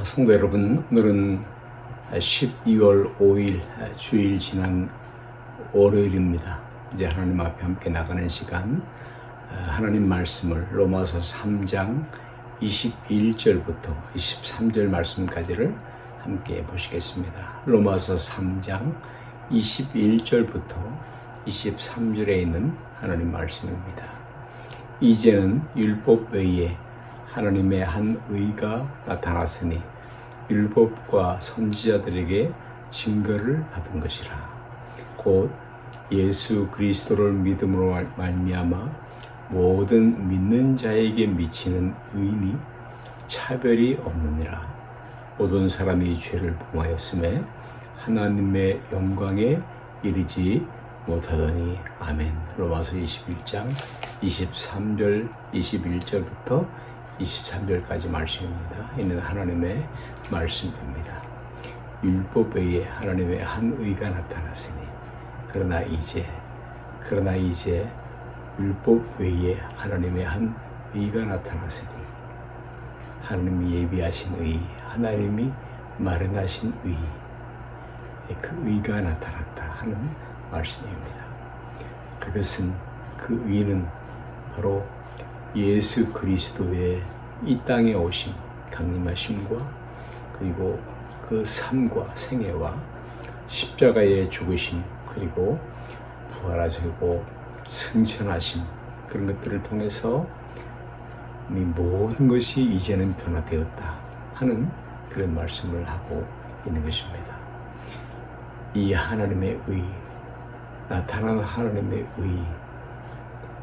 성도 여러분, 오늘은 12월 5일 주일 지난 월요일입니다. 이제 하나님 앞에 함께 나가는 시간, 하나님 말씀을 로마서 3장 21절부터 23절 말씀까지를 함께 보시겠습니다. 로마서 3장 21절부터 23절에 있는 하나님 말씀입니다. 이제는 율법 외에 하나님의 한 의가 나타났으니 율법과 선지자들에게 증거를 받은 것이라. 곧 예수 그리스도를 믿음으로 말미암아 모든 믿는 자에게 미치는 의니 차별이 없느니라. 모든 사람이 죄를 범하였음에 하나님의 영광에 이르지 못하더니. 아멘. 로마서 21장 23절 21절부터 23절까지 말씀입니다. 이는 하나님의 말씀입니다. 율법 외에 하나님의 한 의가 나타났으니 그러나 이제 율법 외에 하나님의 한 의가 나타났으니 하나님이 예비하신 의, 하나님이 마련하신 의, 그 의가 나타났다 하는 말씀입니다. 그 의는 바로 예수 그리스도의 이 땅에 오심, 강림하심과 그리고 그 삶과 생애와 십자가의 죽으심, 그리고 부활하시고 승천하심, 그런 것들을 통해서 이 모든 것이 이제는 변화되었다 하는 그런 말씀을 하고 있는 것입니다. 이 하나님의 의, 나타난 하나님의 의,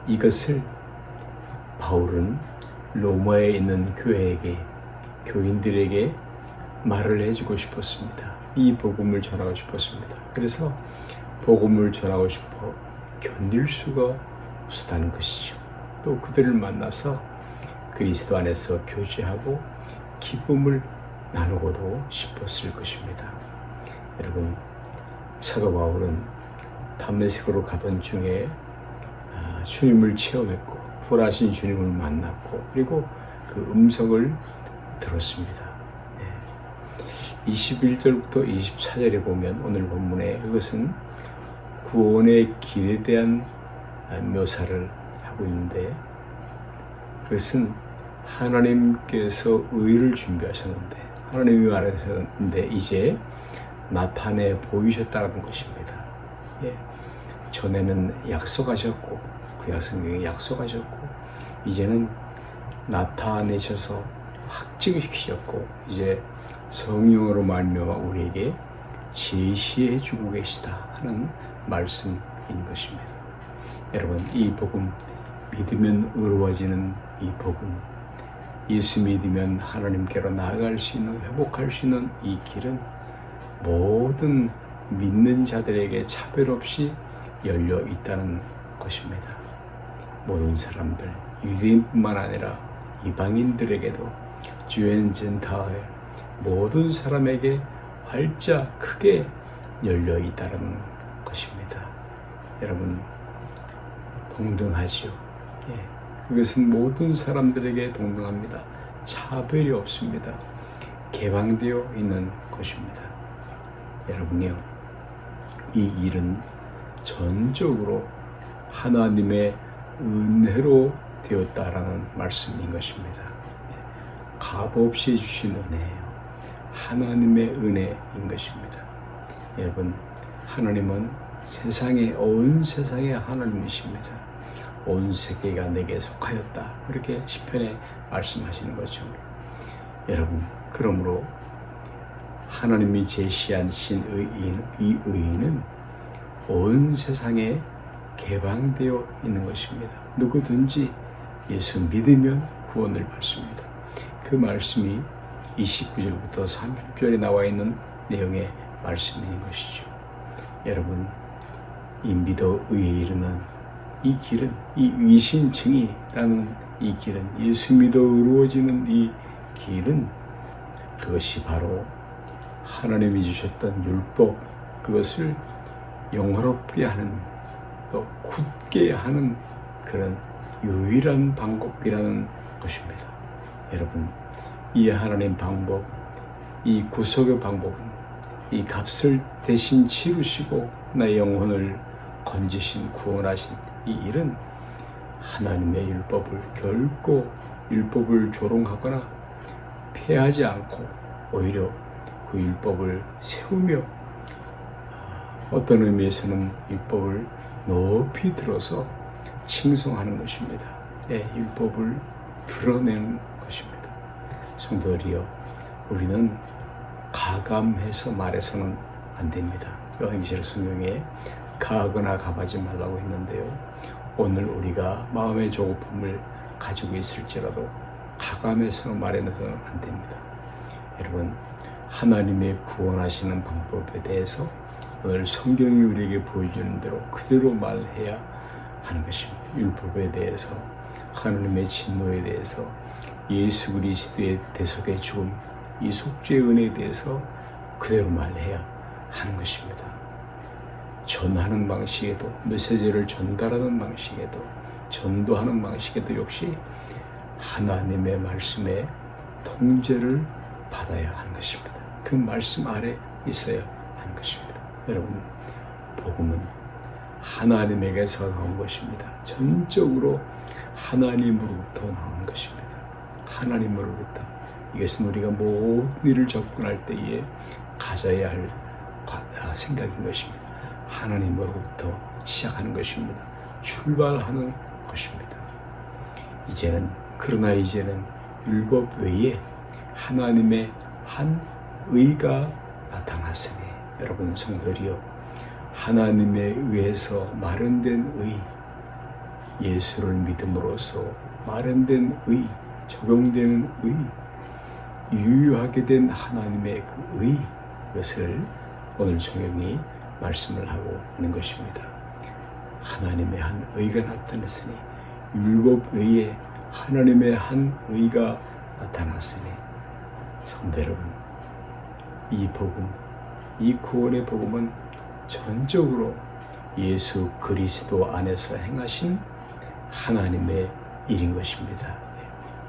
이것을 바울은 로마에 있는 교인들에게 말을 해주고 싶었습니다. 이 복음을 전하고 싶었습니다. 그래서 복음을 전하고 싶어 견딜 수가 없었다는 것이죠. 또 그들을 만나서 그리스도 안에서 교제하고 기쁨을 나누고도 싶었을 것입니다. 여러분, 사도 바울은 담메섹으로 가던 중에 주님을 체험했고 부활하신 주님을 만났고 그리고 그 음성을 들었습니다. 21절부터 24절에 보면 오늘 본문에 이것은 구원의 길에 대한 묘사를 하고 있는데, 그것은 하나님께서 의를 준비하셨는데 하나님이 말하셨는데 이제 나타내 보이셨다는 것입니다. 전에는 약속하셨고 그 성경에 약속하셨고 이제는 나타내셔서 확증시키셨고 이제 성령으로 말미암아 우리에게 제시해 주고 계시다 하는 말씀인 것입니다. 여러분, 이 복음, 믿으면 의로워지는 이 복음, 예수 믿으면 하나님께로 나아갈 수 있는, 회복할 수 있는 이 길은 모든 믿는 자들에게 차별 없이 열려 있다는 것입니다. 모든 사람들, 유대인뿐만 아니라 이방인들에게도 주엔 젠타일 모든 사람에게 활짝 크게 열려 있다는 것입니다. 여러분, 동등하지요. 그것은 모든 사람들에게 동등합니다. 차별이 없습니다. 개방되어 있는 것입니다. 여러분요, 이 일은 전적으로 하나님의 은혜로 되었다라는 말씀인 것입니다. 값없이 주신 은혜예요. 하나님의 은혜인 것입니다. 여러분, 하나님은 온 세상의 하나님이십니다. 온 세계가 내게 속하였다, 그렇게 시편에 말씀하시는 거죠. 여러분, 그러므로 하나님이 제시하신 이 의는 온 세상에 개방되어 있는 것입니다. 누구든지 예수 믿으면 구원을 받습니다. 그 말씀이 29절부터 30절에 나와 있는 내용의 말씀인 것이죠. 여러분, 이 믿어 의에 이르는 이 길은, 이 의신증이라는 이 길은, 예수 믿어 의로워지는 이 길은, 그것이 바로 하나님이 주셨던 율법, 그것을 영화롭게 하는, 또 굳게 하는 그런 유일한 방법이라는 것입니다. 여러분, 이 하나님 방법, 이 구속의 방법은 이 값을 대신 치르시고 나의 영혼을 건지신 구원하신 이 일은 하나님의 율법을 결코 율법을 조롱하거나 폐하지 않고 오히려 그 율법을 세우며 어떤 의미에서는 율법을 높이 들어서 칭송하는 것입니다. 율법을 드러내는 것입니다. 성도들이여, 우리는 가감해서 말해서는 안 됩니다. 요한계시록 성경에 가하거나 가하지 말라고 했는데요. 오늘 우리가 마음의 조급함을 가지고 있을지라도 가감해서 말해서는 안 됩니다. 여러분, 하나님의 구원하시는 방법에 대해서 오늘 성경이 우리에게 보여주는 대로 그대로 말해야 하는 것입니다. 율법에 대해서, 하나님의 진노에 대해서, 예수 그리스도의 대속의 죽음, 이 속죄의 은혜에 대해서 그대로 말해야 하는 것입니다. 전하는 방식에도, 메시지를 전달하는 방식에도, 전도하는 방식에도 역시 하나님의 말씀에 통제를 받아야 하는 것입니다. 그 말씀 아래 있어야 하는 것입니다. 여러분, 복음은 하나님에게서 나온 것입니다. 전적으로 하나님으로부터 나온 것입니다. 하나님으로부터. 이것은 우리가 모든 일을 접근할 때에 가져야 할 생각인 것입니다. 하나님으로부터 시작하는 것입니다. 출발하는 것입니다. 그러나 이제는 율법 외에 하나님의 한 의가 나타났으니, 여러분 성도들이여, 하나님에 의해서 마련된 의, 예수를 믿음으로써 마련된 의, 적용되는 의, 유효하게 된 하나님의 그 의, 이것을 오늘 성경이 말씀을 하고 있는 것입니다. 하나님의 한 의가 나타났으니, 율법 외에 하나님의 한 의가 나타났으니, 성도 여러분, 이 복음, 이 구원의 복음은 전적으로 예수 그리스도 안에서 행하신 하나님의 일인 것입니다.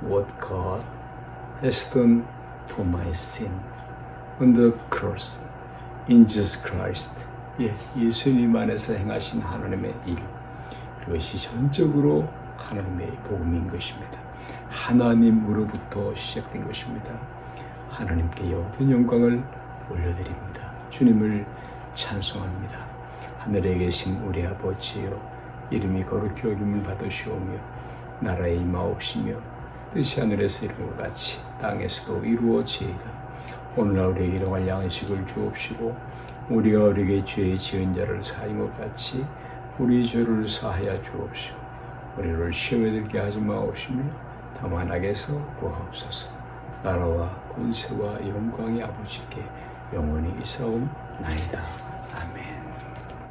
What God has done for my sin on the cross in Jesus Christ. 예수님 안에서 행하신 하나님의 일, 그것이 전적으로 하나님의 복음인 것입니다. 하나님으로부터 시작된 것입니다. 하나님께 모든 영광을 올려드립니다. 주님을 찬송합니다. 하늘에 계신 우리 아버지여, 이름이 거룩히 여김을 받으시오며 나라에 임하옵시며 뜻이 하늘에서 이룬 것 같이 땅에서도 이루어지이다. 오늘날 우리에게 일용할 양식을 주옵시고 우리가 우리에게 죄 지은 자를 사하인 것 같이 우리 죄를 사하여 주옵시고 우리를 시험에 들게 하지 마옵시며 다만 악에서 구하옵소서. 나라와 권세와 영광이 아버지께 영원히 있사옵나이다. 아멘.